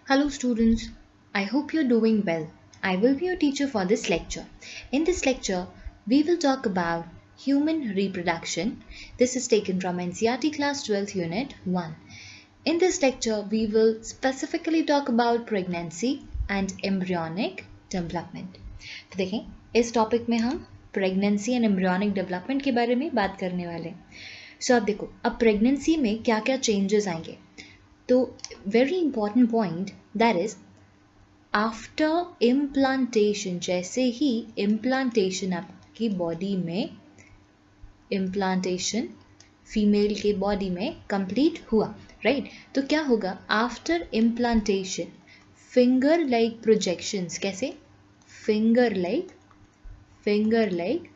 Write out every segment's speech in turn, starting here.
Hello students, I hope you're doing well. I will be your teacher for this lecture. In this lecture, we will talk about human reproduction. This is taken from NCERT class 12th unit 1. In this lecture, we will specifically talk about pregnancy and embryonic development. तो देखें, इस topic में हम pregnancy and embryonic development के बारे में बात करने वाले हैं. सो अब देखो, अब प्रेगनेंसी में क्या क्या चेंजेस आएंगे. तो very important point that is after implantation, जैसे ही इम्प्लांटेशन आपकी बॉडी में, इम्प्लांटेशन फीमेल के बॉडी में कंप्लीट हुआ, राइट? तो क्या होगा after implantation? Finger like projections. कैसे? Finger like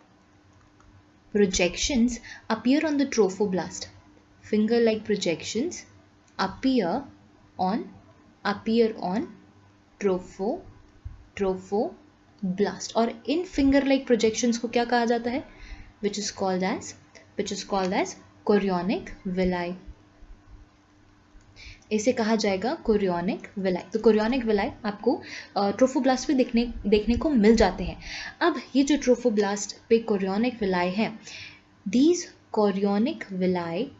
projections appear on the trophoblast. Finger like projections appear on trophoblast. और इन finger like projections को क्या कहा जाता है? which is called as chorionic villi. इसे कहा जाएगा कोरियोनिक विलाई. तो कोरियोनिक विलाई आपको ट्रोफोब्लास्ट पे देखने को मिल जाते हैं. अब ये जो ट्रोफोब्लास्ट पे कोरियोनिक विलाई है, दीज कोरियोनिक विलाई,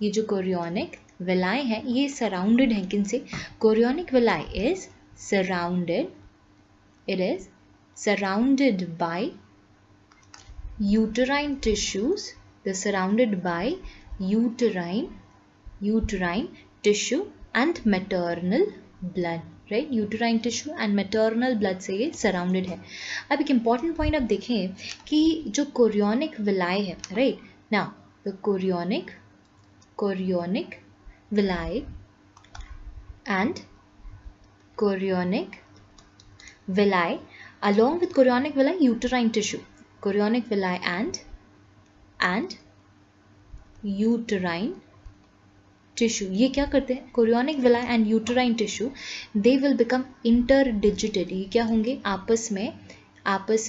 ये जो कोरियोनिक विलाई है, ये सराउंडेड है किनसे? Chorionic villi is surrounded by uterine tissues. They're surrounded by uterine tissue and maternal blood, right? Uterine tissue and maternal blood से ये surrounded है. अब एक important point आप देखें कि जो कोरियोनिक विलाई है, right? Now the chorionic villi and chorionic villi along with chorionic villi uterine tissue, chorionic villi and uterine tissue, ये क्या करते हैं? Chorionic villi and uterine tissue, they will become interdigitated. ये क्या होंगे? आपस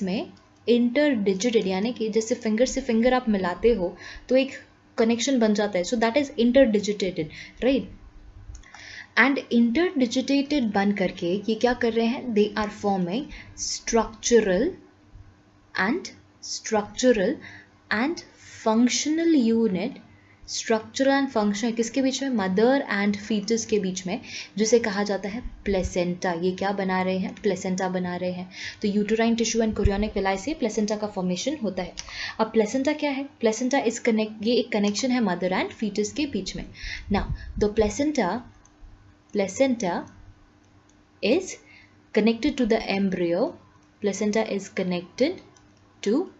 में इंटरडिजिटेड, यानी कि जैसे फिंगर से फिंगर आप मिलाते हो तो एक कनेक्शन बन जाता है. So that is interdigitated, right? And interdigitated बन करके ये क्या कर रहे हैं? They are forming structural and functional unit. Structural and functional किसके बीच में? मदर एंड फीटस के बीच में, जिसे कहा जाता है प्लेसेंटा. ये क्या बना रहे हैं? प्लेसेंटा बना रहे हैं. तो uterine tissue and chorionic villi से प्लेसेंटा का फॉर्मेशन होता है. अब प्लेसेंटा क्या है? प्लेसेंटा इज ये एक कनेक्शन है मदर एंड फीटस के बीच में. Now the placenta is connected to the embryo. Placenta is connected to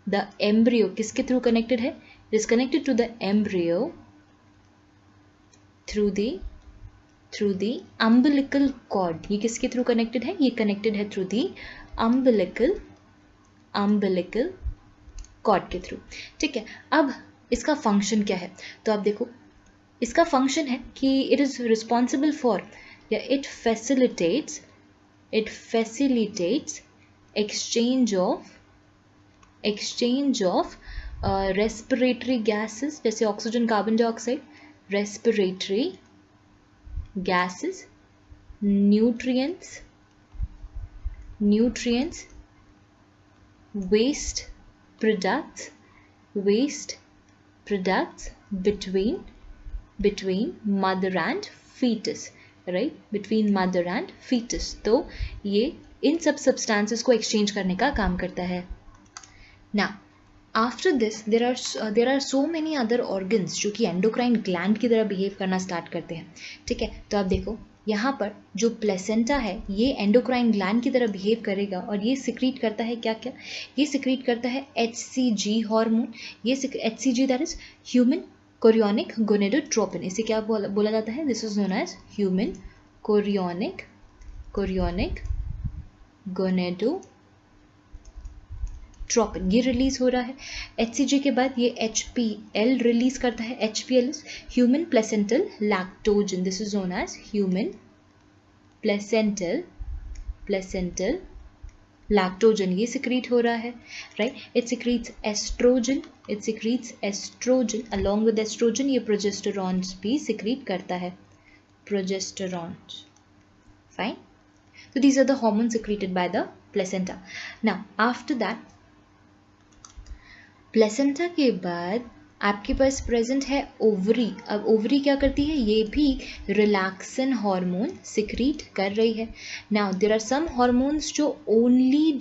the embryo. किसके थ्रू कनेक्टेड है? is connected to the embryo through the umbilical cord. ये किसके थ्रू कनेक्टेड है? ये कनेक्टेड है थ्रू दी umbilical cord के through. ठीक है. अब इसका फंक्शन क्या है? तो आप देखो, इसका फंक्शन है कि इट इज रिस्पॉन्सिबल फॉर, या it facilitates exchange of respiratory gases, जैसे oxygen, carbon dioxide, respiratory gases, nutrients, waste products between mother and fetus, right? between mother and fetus. तो ये इन सब सब्सटेंसेस को एक्सचेंज करने का काम करता है. Now after this there are so many other organs जो कि एंडोक्राइन ग्लैंड की तरह बिहेव करना स्टार्ट करते हैं. ठीक है. तो आप देखो, यहाँ पर जो प्लेसेंटा है ये एंडोक्राइन ग्लैंड की तरह बिहेव करेगा और ये सिक्रीट करता है क्या? ये सिक्रीट करता है HCG हार्मोन. ये HCG that is human chorionic gonadotropin. इसे क्या बोला जाता है? This is known as human chorionic gonadotropin. ये रिलीज हो रहा है. HCG के बाद ये HPL रिलीज करता है. HPL is human placental lactogen. This is known as human placental lactogen. ये सिक्रीट हो रहा है, right? It secretes oestrogen. Along with oestrogen ये प्रोजेस्टेरॉन भी सिक्रीट करता है. Progesterone Fine. So these are the hormones secreted by the placenta. Now after that, placenta के बाद आपके पास प्रेजेंट है ओवरी. अब ओवरी क्या करती है? ये भी रिलैक्सन हार्मोन सिक्रीट कर रही है. Now there are some hormones जो ओनली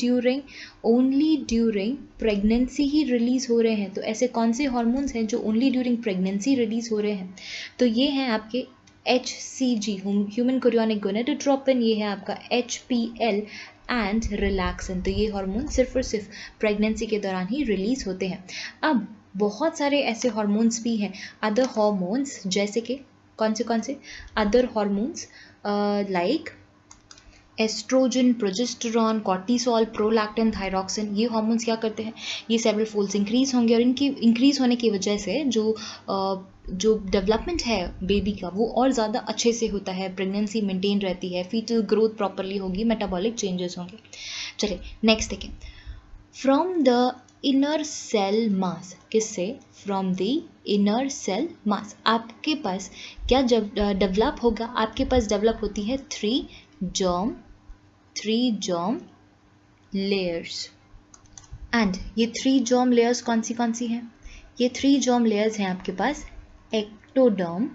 ड्यूरिंग प्रेगनेंसी ही रिलीज हो रहे हैं. तो ऐसे कौन से हार्मोन्स हैं जो ओनली ड्यूरिंग प्रेगनेंसी रिलीज हो रहे हैं? तो ये हैं आपके HCG, ह्यूमन कोरियोनिक गोनेडोट्रोपिन, ये है आपका HPL एंड रिलैक्सन. तो ये हार्मोन सिर्फ और सिर्फ प्रेगनेंसी के दौरान ही रिलीज होते हैं. अब बहुत सारे ऐसे हार्मोन्स भी हैं, अदर हार्मोन्स, जैसे कि कौन से other hormones like oestrogen, progesterone, cortisol, prolactin, thyroxine. ये हार्मोन्स क्या करते हैं? ये सेवरल फोल्ड्स इंक्रीज होंगे और इनकी इंक्रीज होने की वजह से जो डेवलपमेंट है बेबी का वो और ज़्यादा अच्छे से होता है, प्रेगनेंसी मेंटेन रहती है, फीटल ग्रोथ प्रॉपरली होगी, मेटाबॉलिक चेंजेस होंगे. चलिए नेक्स्ट देखें. From the inner cell mass. किससे? From the inner cell mass. आपके पास क्या जब डेवलप होगा? आपके पास डेवलप होती है थ्री germ layers. एंड ये थ्री germ layers कौन सी हैं? ये थ्री germ layers हैं आपके पास एक्टोडर्म,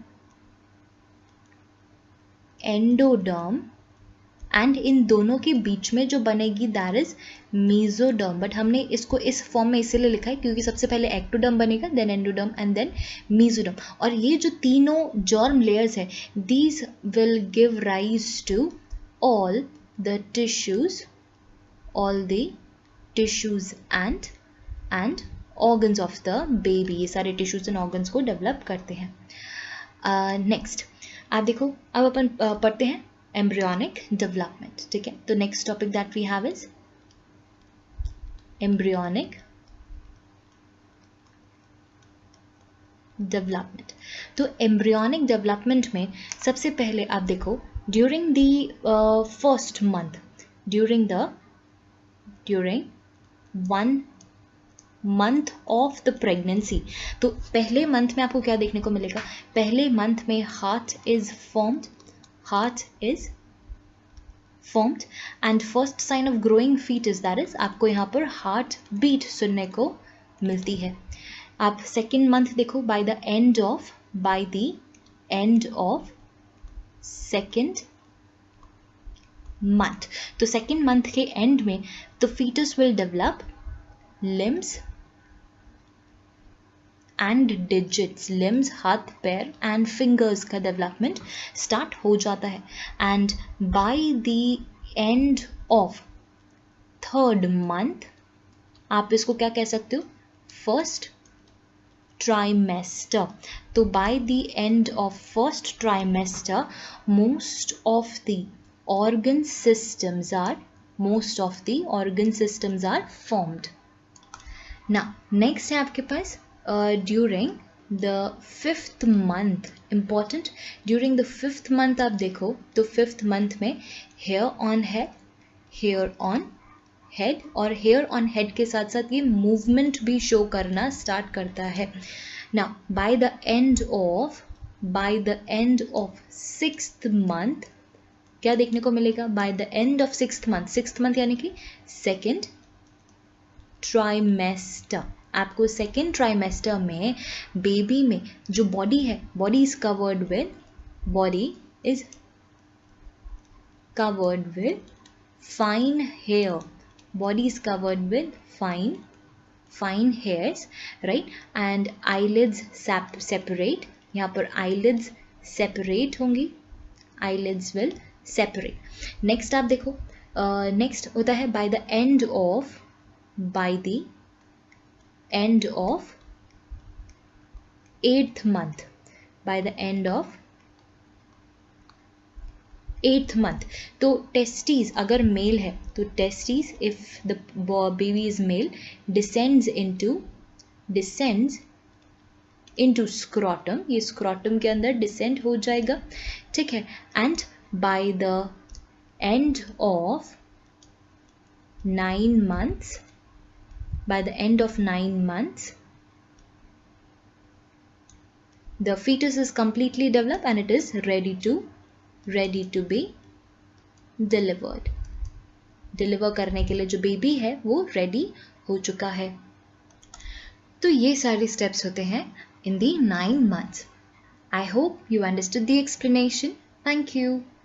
एंडोडर्म एंड इन दोनों के बीच में जो बनेगी दैट इज मेसोडर्म. बट हमने इसको इस फॉर्म में इसीलिए लिखा है क्योंकि सबसे पहले एक्टोडर्म बनेगा, then endoderm and then mesoderm. और ये जो तीनों जर्म लेयर्स है, these will give rise to all the tissues and organs of the baby. ये सारे tissues and organs को develop करते हैं. Next आप देखो, अब अपन पढ़ते हैं embryonic development. ठीक है, तो next topic that we have is embryonic development. तो embryonic development में सबसे पहले आप देखो, during one month of the pregnancy. तो पहले मंथ में आपको क्या देखने को मिलेगा? पहले मंथ में heart is formed and first sign of growing fetus, that is आपको यहाँ पर heart beat सुनने को मिलती है. आप सेकेंड मंथ देखो, by the end of second month. तो सेकेंड मंथ के एंड में the fetus will develop limbs and digits. limbs, हाथ पैर and fingers का डेवलपमेंट स्टार्ट हो जाता है. and by the end of third month आप इसको क्या कह सकते हो? First trimester. तो by the end of first trimester most of the organ systems are formed. Now next है आपके पास during the fifth month. important, during the fifth month आप देखो तो fifth month में hair on head और hair on head के साथ साथ ये movement भी show करना start करता है. Now by the end of sixth month क्या देखने को मिलेगा? by the end of sixth month यानी कि second trimester. आपको second trimester में बेबी में जो बॉडी है, body is covered with fine hair. Body is covered with fine hairs, right? and eyelids separate. यहाँ पर eyelids separate होंगी, eyelids will separate. next आप देखो, next होता है by the end of eighth month. by the end of eighth month तो testes अगर mail है तो testes, if the baby is male, descends into scrotum. ये scrotum के अंदर descend हो जाएगा, ठीक है. and by the end of 9 months the fetus is completely developed and it is ready to be delivered. Deliver करने के लिए जो बेबी है वो रेडी हो चुका है. तो ये सारे स्टेप्स होते हैं in the 9 months. I hope you understood the explanation. Thank you.